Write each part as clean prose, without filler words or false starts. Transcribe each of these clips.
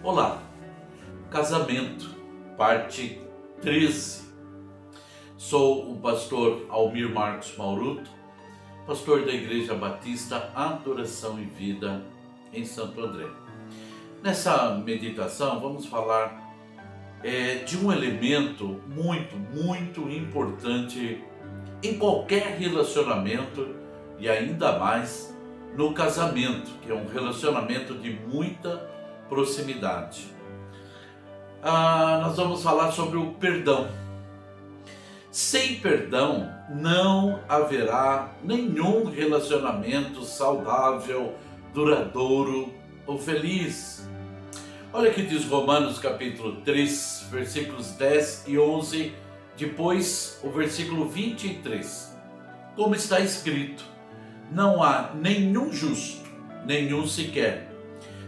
Olá, casamento, parte 13. Sou o pastor Almir Marcos Mauruto, pastor da Igreja Batista Adoração e Vida em Santo André. Nessa meditação vamos falar de um elemento muito importante em qualquer relacionamento e ainda mais no casamento, que é um relacionamento de muita proximidade. Nós vamos falar sobre o perdão. Sem perdão não haverá nenhum relacionamento saudável, duradouro ou feliz. Olha o que diz Romanos capítulo 3, versículos 10 e 11, depois o versículo 23. Como está escrito: não há nenhum justo, nenhum sequer.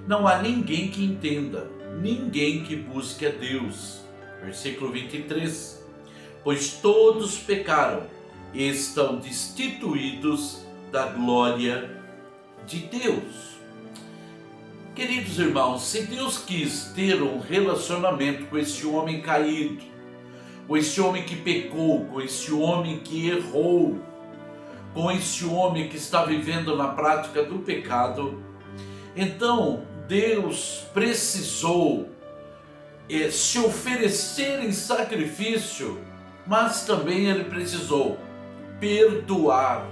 Não há ninguém que entenda, ninguém que busque a Deus. Versículo 23. Pois todos pecaram e estão destituídos da glória de Deus. Queridos irmãos, se Deus quis ter um relacionamento com esse homem caído, com esse homem que pecou, com esse homem que errou, com esse homem que está vivendo na prática do pecado, então Deus precisou se oferecer em sacrifício, mas também Ele precisou perdoar.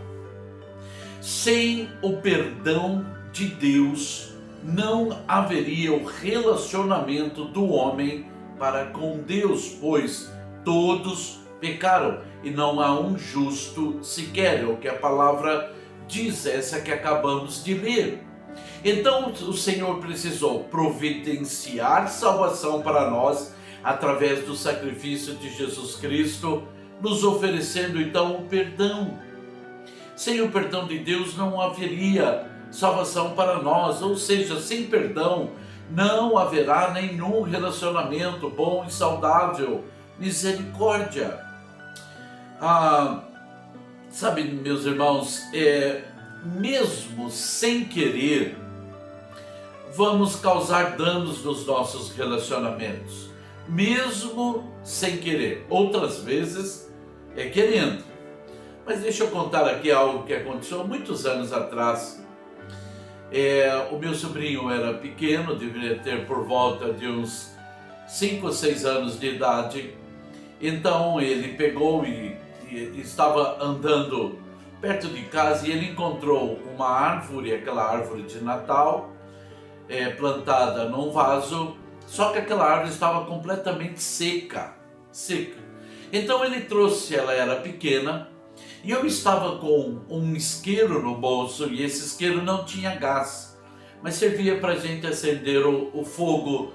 Sem o perdão de Deus, não haveria o relacionamento do homem para com Deus, pois todos pecaram e não há um justo sequer, é o que a palavra diz, essa que acabamos de ler. Então o Senhor precisou providenciar salvação para nós através do sacrifício de Jesus Cristo, nos oferecendo então o perdão. Sem o perdão de Deus não haveria salvação para nós, ou seja, sem perdão não haverá nenhum relacionamento bom e saudável. Misericórdia. Sabe, meus irmãos, mesmo sem querer, vamos causar danos nos nossos relacionamentos, mesmo sem querer. Outras vezes querendo. Mas deixa eu contar aqui algo que aconteceu há muitos anos atrás. O meu sobrinho era pequeno, deveria ter por volta de uns 5 ou 6 anos de idade. Então ele pegou e estava andando perto de casa e ele encontrou uma árvore, aquela árvore de Natal, plantada num vaso, só que aquela árvore estava completamente seca. Então ele trouxe, ela era pequena, e eu estava com um isqueiro no bolso, e esse isqueiro não tinha gás, mas servia para a gente acender o fogo,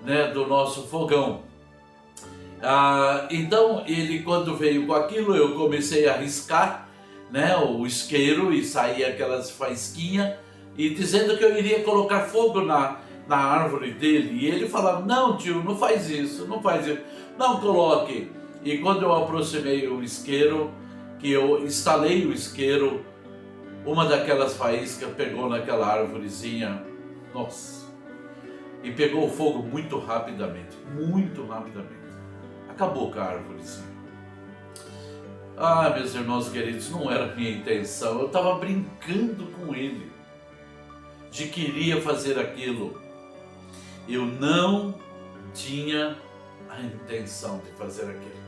né, do nosso fogão. Então ele, quando veio com aquilo, eu comecei a riscar, né, o isqueiro, e saía aquelas faísquinhas, e dizendo que eu iria colocar fogo na árvore dele. E ele falava: não, tio, não faz isso, não coloque. E quando eu aproximei o isqueiro, que eu instalei o isqueiro, uma daquelas faíscas pegou naquela árvorezinha, nossa, e pegou fogo muito rapidamente. Acabou com a árvorezinha. Meus irmãos queridos, não era minha intenção, eu estava brincando com ele, de que iria fazer aquilo. Eu não tinha a intenção de fazer aquilo.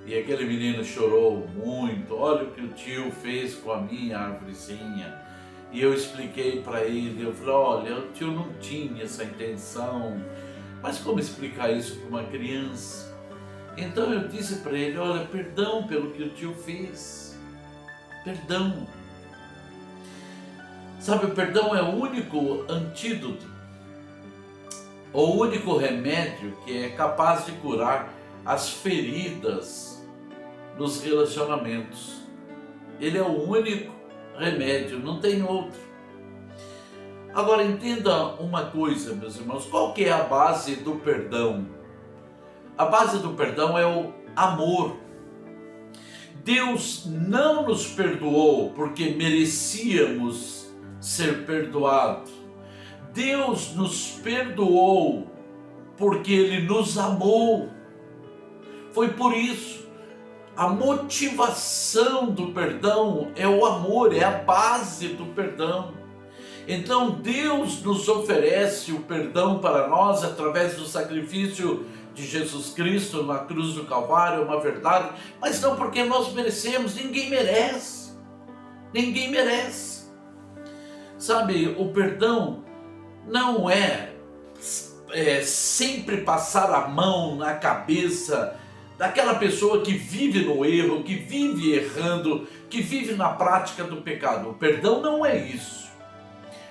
E aquele menino chorou muito: olha o que o tio fez com a minha árvorezinha. E eu expliquei para ele, eu falei: olha, o tio não tinha essa intenção, mas como explicar isso para uma criança? Então eu disse para ele: olha, perdão pelo que o tio fez, perdão. Sabe, o perdão é o único antídoto, o único remédio que é capaz de curar as feridas nos relacionamentos. Ele é o único remédio, não tem outro. Agora entenda uma coisa, meus irmãos, qual que é a base do perdão? A base do perdão é o amor. Deus não nos perdoou porque merecíamos ser perdoados. Deus nos perdoou porque Ele nos amou. Foi por isso. A motivação do perdão é o amor, é a base do perdão. Então Deus nos oferece o perdão para nós através do sacrifício de Jesus Cristo na cruz do Calvário, é uma verdade, mas não porque nós merecemos, ninguém merece. Ninguém merece. Sabe, o perdão não é sempre passar a mão na cabeça daquela pessoa que vive no erro, que vive errando, que vive na prática do pecado. O perdão não é isso.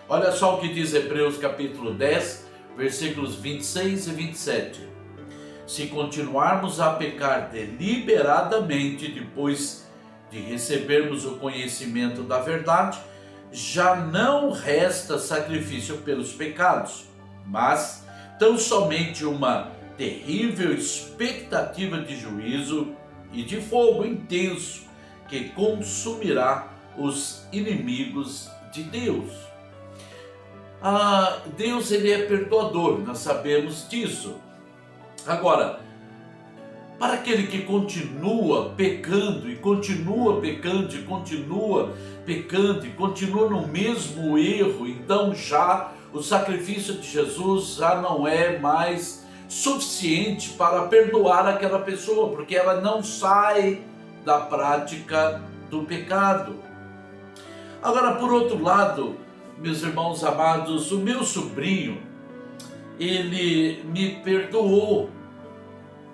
Olha só o que diz Hebreus capítulo 10, versículos 26 e 27. Se continuarmos a pecar deliberadamente depois de recebermos o conhecimento da verdade, já não resta sacrifício pelos pecados, mas tão somente uma terrível expectativa de juízo e de fogo intenso que consumirá os inimigos de Deus. Deus, ele é perdoador, nós sabemos disso. Agora, para aquele que continua pecando e continua pecando e continua pecando e continua no mesmo erro, então já o sacrifício de Jesus já não é mais suficiente para perdoar aquela pessoa, porque ela não sai da prática do pecado. Agora, por outro lado, meus irmãos amados, o meu sobrinho, ele me perdoou.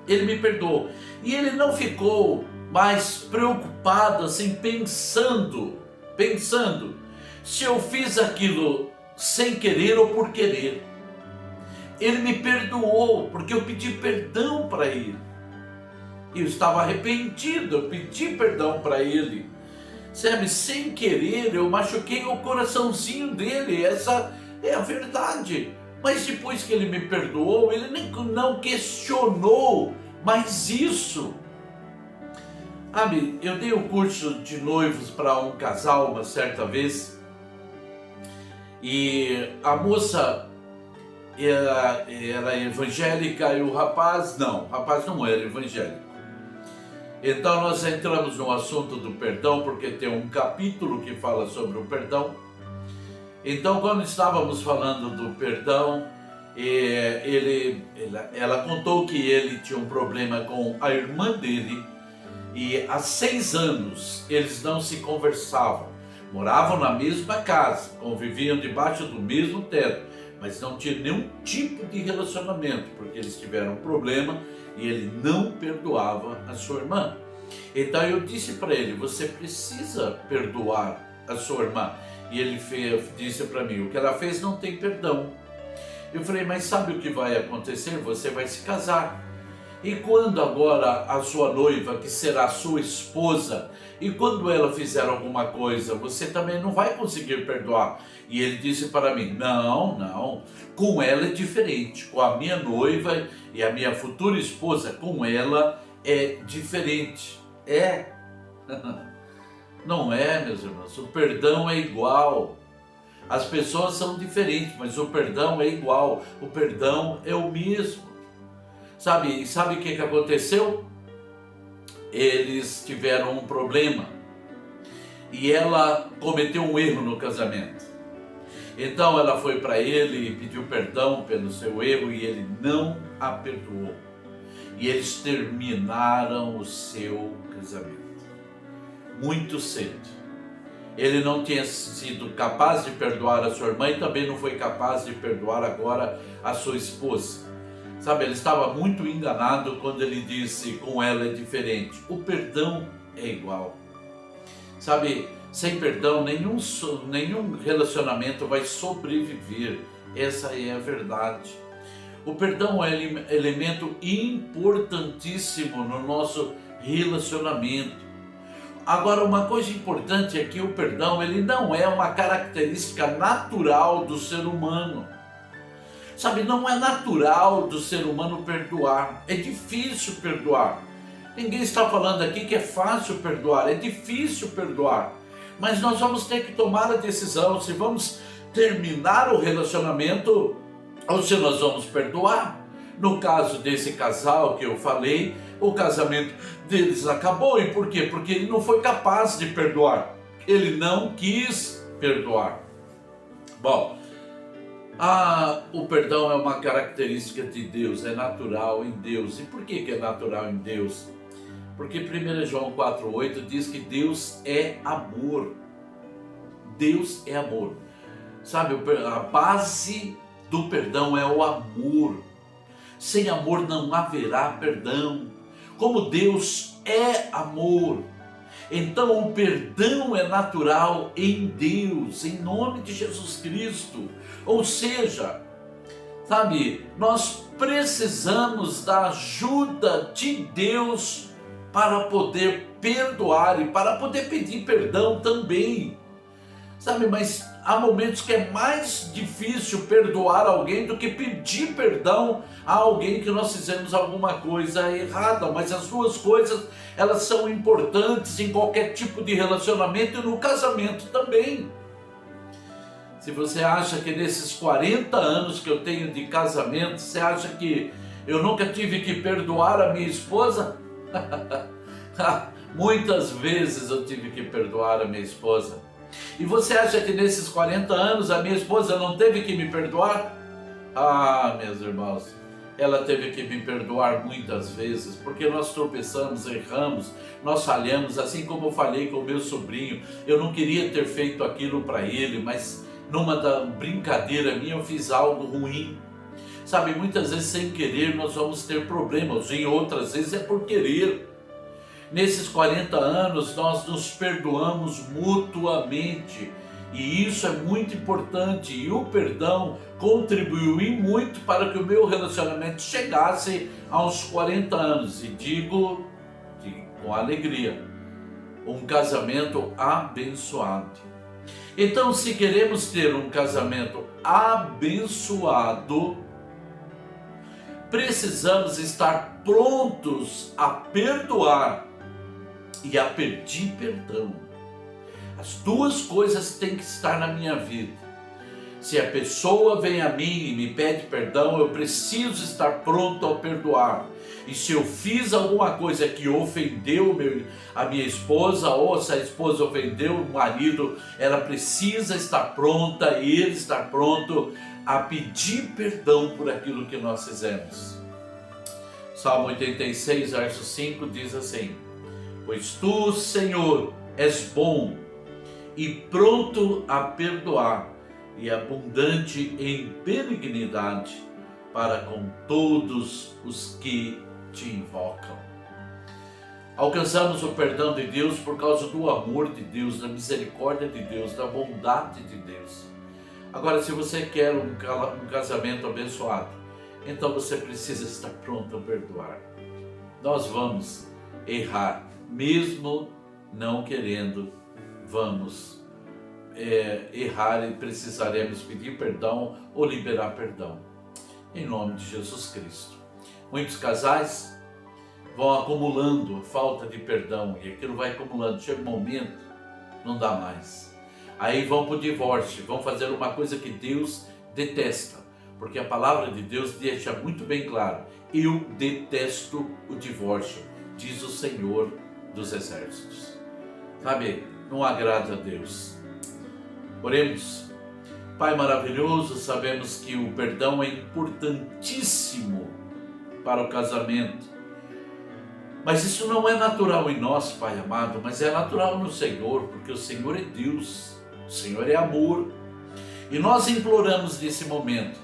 Ele me perdoou. E ele não ficou mais preocupado, assim, pensando se eu fiz aquilo sem querer ou por querer. Ele me perdoou, porque eu pedi perdão para ele. Eu estava arrependido, eu pedi perdão para ele. Sabe, sem querer eu machuquei o coraçãozinho dele, essa é a verdade. Mas depois que ele me perdoou, ele não questionou mais isso. Sabe, eu dei um curso de noivos para um casal uma certa vez, e a moça era evangélica e o rapaz não era evangélico. Então nós entramos no assunto do perdão, porque tem um capítulo que fala sobre o perdão. Então, quando estávamos falando do perdão, ela contou que ele tinha um problema com a irmã dele, e há 6 anos eles não se conversavam. Moravam na mesma casa, conviviam debaixo do mesmo teto, mas não tinha nenhum tipo de relacionamento, porque eles tiveram um problema e ele não perdoava a sua irmã. Então eu disse para ele: você precisa perdoar a sua irmã. E ele disse para mim: o que ela fez não tem perdão. Eu falei: mas sabe o que vai acontecer? Você vai se casar. E quando agora a sua noiva, que será sua esposa, e quando ela fizer alguma coisa, você também não vai conseguir perdoar. E ele disse para mim: não, com ela é diferente. Com a minha noiva e a minha futura esposa, com ela é diferente. Não é, meus irmãos, o perdão é igual. As pessoas são diferentes, mas o perdão é igual, o perdão é o mesmo. Sabe o que aconteceu? Eles tiveram um problema e ela cometeu um erro no casamento. Então ela foi para ele e pediu perdão pelo seu erro, e ele não a perdoou. E eles terminaram o seu casamento muito cedo. Ele não tinha sido capaz de perdoar a sua irmã e também não foi capaz de perdoar agora a sua esposa. Sabe, ele estava muito enganado quando ele disse: com ela é diferente. O perdão é igual. Sabe, sem perdão nenhum relacionamento vai sobreviver. Essa é a verdade. O perdão é um elemento importantíssimo no nosso relacionamento. Agora, uma coisa importante é que o perdão, ele não é uma característica natural do ser humano. Sabe, não é natural do ser humano perdoar. É difícil perdoar. Ninguém está falando aqui que é fácil perdoar, é difícil perdoar. Mas nós vamos ter que tomar a decisão se vamos terminar o relacionamento ou se nós vamos perdoar. No caso desse casal que eu falei, o casamento deles acabou. E por quê? Porque ele não foi capaz de perdoar. Ele não quis perdoar. Bom, o perdão é uma característica de Deus, é natural em Deus. E por que é natural em Deus? Porque 1 João 4,8 diz que Deus é amor. Deus é amor. Sabe, a base do perdão é o amor. Sem amor não haverá perdão. Como Deus é amor, então o perdão é natural em Deus, em nome de Jesus Cristo. Ou seja, sabe, nós precisamos da ajuda de Deus para poder perdoar e para poder pedir perdão também. Sabe, mas há momentos que é mais difícil perdoar alguém do que pedir perdão a alguém que nós fizemos alguma coisa errada. Mas as duas coisas, elas são importantes em qualquer tipo de relacionamento e no casamento também. Se você acha que nesses 40 anos que eu tenho de casamento, você acha que eu nunca tive que perdoar a minha esposa? Muitas vezes eu tive que perdoar a minha esposa. E você acha que nesses 40 anos a minha esposa não teve que me perdoar? Meus irmãos, ela teve que me perdoar muitas vezes, porque nós tropeçamos, erramos, nós falhamos, assim como eu falei com o meu sobrinho. Eu não queria ter feito aquilo para ele, mas numa brincadeira minha eu fiz algo ruim. Sabe, muitas vezes sem querer nós vamos ter problemas, em outras vezes é por querer. Nesses 40 anos nós nos perdoamos mutuamente e isso é muito importante, e o perdão contribuiu em muito para que o meu relacionamento chegasse aos 40 anos, e digo com alegria, um casamento abençoado. Então, se queremos ter um casamento abençoado, precisamos estar prontos a perdoar e a pedir perdão. As duas coisas têm que estar na minha vida. Se a pessoa vem a mim e me pede perdão, eu preciso estar pronto a perdoar. E se eu fiz alguma coisa que ofendeu a minha esposa, ou se a esposa ofendeu o marido, ela precisa estar pronta, ele estar pronto a pedir perdão por aquilo que nós fizemos. Salmo 86, verso 5 diz assim: pois tu, Senhor, és bom e pronto a perdoar e abundante em benignidade para com todos os que te invocam. Alcançamos o perdão de Deus por causa do amor de Deus, da misericórdia de Deus, da bondade de Deus. Agora, se você quer um casamento abençoado, então você precisa estar pronto a perdoar. Nós vamos errar. Mesmo não querendo, vamos errar e precisaremos pedir perdão ou liberar perdão, em nome de Jesus Cristo. Muitos casais vão acumulando a falta de perdão e aquilo vai acumulando, chega um momento, não dá mais. Aí vão para o divórcio, vão fazer uma coisa que Deus detesta, porque a palavra de Deus deixa muito bem claro: eu detesto o divórcio, diz o Senhor dos Exércitos. Sabe, não agrada a Deus. Oremos. Pai maravilhoso, sabemos que o perdão é importantíssimo para o casamento, mas isso não é natural em nós, Pai amado, mas é natural no Senhor, porque o Senhor é Deus, o Senhor é amor, e nós imploramos nesse momento: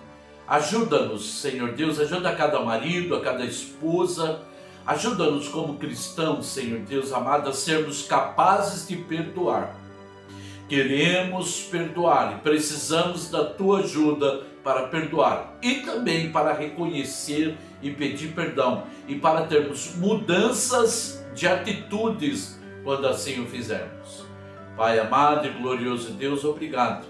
ajuda-nos, Senhor Deus, ajuda a cada marido, a cada esposa. Ajuda-nos como cristãos, Senhor Deus amado, a sermos capazes de perdoar. Queremos perdoar e precisamos da Tua ajuda para perdoar e também para reconhecer e pedir perdão e para termos mudanças de atitudes quando assim o fizermos. Pai amado e glorioso Deus, obrigado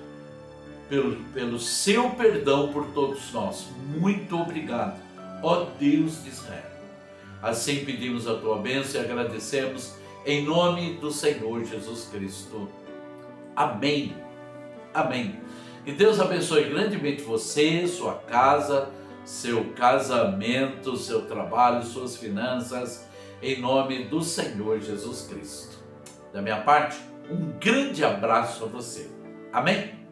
pelo Seu perdão por todos nós. Muito obrigado, ó Deus de Israel. Assim pedimos a Tua bênção e agradecemos em nome do Senhor Jesus Cristo. Amém. Amém. Que Deus abençoe grandemente você, sua casa, seu casamento, seu trabalho, suas finanças, em nome do Senhor Jesus Cristo. Da minha parte, um grande abraço a você. Amém?